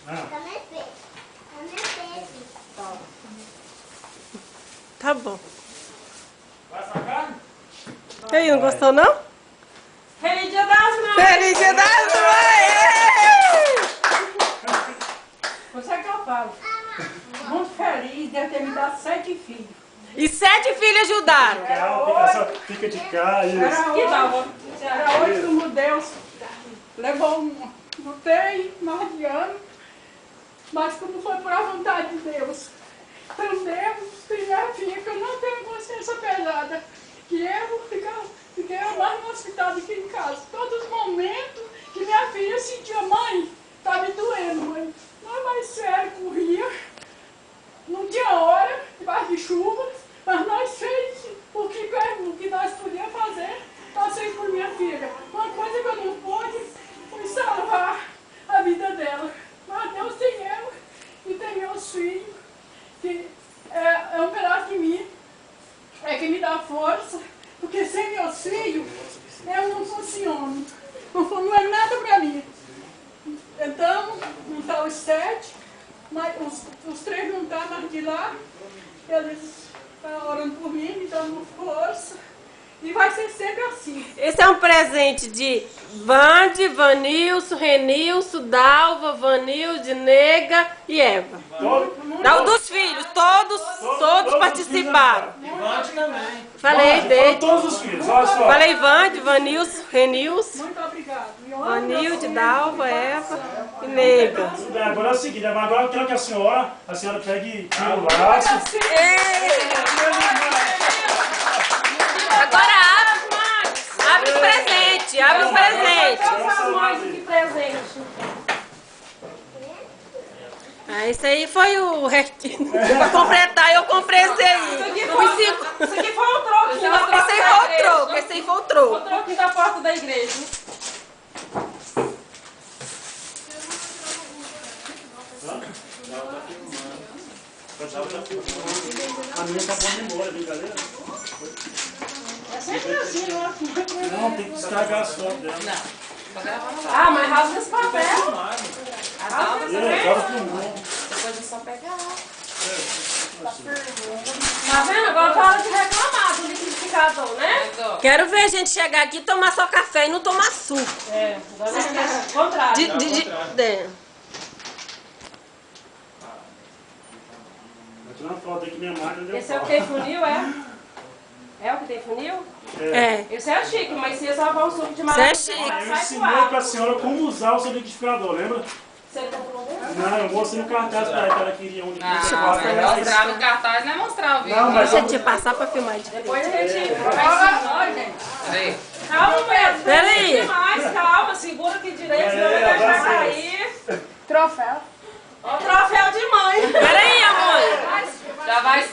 Também fez. Tá bom. Vai sacar? E aí, não gostou não? Feliz Dia das Mães! Feliz Dia das Mães! Você é que eu falo. Muito feliz de ter me dado 7 filhos. E 7 filhos ajudaram. Fica de cá, isso. Era 8 como Deus. Levou não tem mais de ano. Mas como foi por a vontade de Deus. Então Deus tem minha filha que eu não tenho consciência pesada. Que eu fiquei mais no hospital do que em casa. Todos os momentos que minha filha sentia, mãe, tá me doendo, mãe. Não, mas sério, corria. Não tinha hora, debaixo de chuva, mas nós fez o que nós podíamos fazer. Passei por minha filha. Uma coisa que eu não pude foi salvar a vida dela. Mas Deus tem ela e tem meus filhos, que é um pedaço de mim, que me dá força, porque sem meus filhos eu não funciono. Não é nada para mim. Então, não está os 7, mas os 3 não estão mais de lá. Eles estão orando por mim, me dando força. E vai ser sempre assim. Esse é um presente de Vande, Vanilson, Renilson, Dalva, Vanilde, Nega e Eva. Dos filhos, todos participaram. Vande também. Falei dele. Todos os filhos, olha só. Falei Vande, Vanilson, Renilson, Muito obrigado. Vanilde, Dalva, Eva e Nega. Agora é o seguinte, agora eu quero que a senhora pegue tira o laço. Agora abre os presentes, abre os presentes. Essas mães de presente. Ah, esse aí foi o restinho. Pra completar, eu comprei esse aí. Isso aqui foi o troquinho da porta Esse aí da foi o igreja. troco, esse aí foi o troco. O troquinho da porta da igreja. A minha tá pondo embora, brincadeira? É sempre assim, né? Não, tem que estragar a foto dela. Ah, mas rasga esse papel. Agora filmou. Depois é só pegar. Tá vendo? Agora para de reclamar do liquidificador, né? Quero ver a gente chegar aqui e tomar só café e não tomar suco. É, agora é o contrário. Vou tirar uma foto aqui, minha máquina deu Esse é o pau. que tem funil, é? É o que tem funil? É. Esse é chique, mas se só for um suco de Esse é maracujá, chique. Eu ensinei pra senhora como usar o seu liquidificador, lembra? Você comprou dele? Não, eu mostrei no cartaz pra ela que ela queria um liquidificador. Mostrar no cartaz não é mostrar ao vivo. Não, mas Deixa eu te passar pra filmar de Depois a gente vai ensinar, gente. Peraí. Calma, Pedro. Peraí. Demais, calma. Segura aqui direito, senão vai deixar cair. Troféu. Ó, o troféu de mãe. Peraí, amor. Já vai estrear.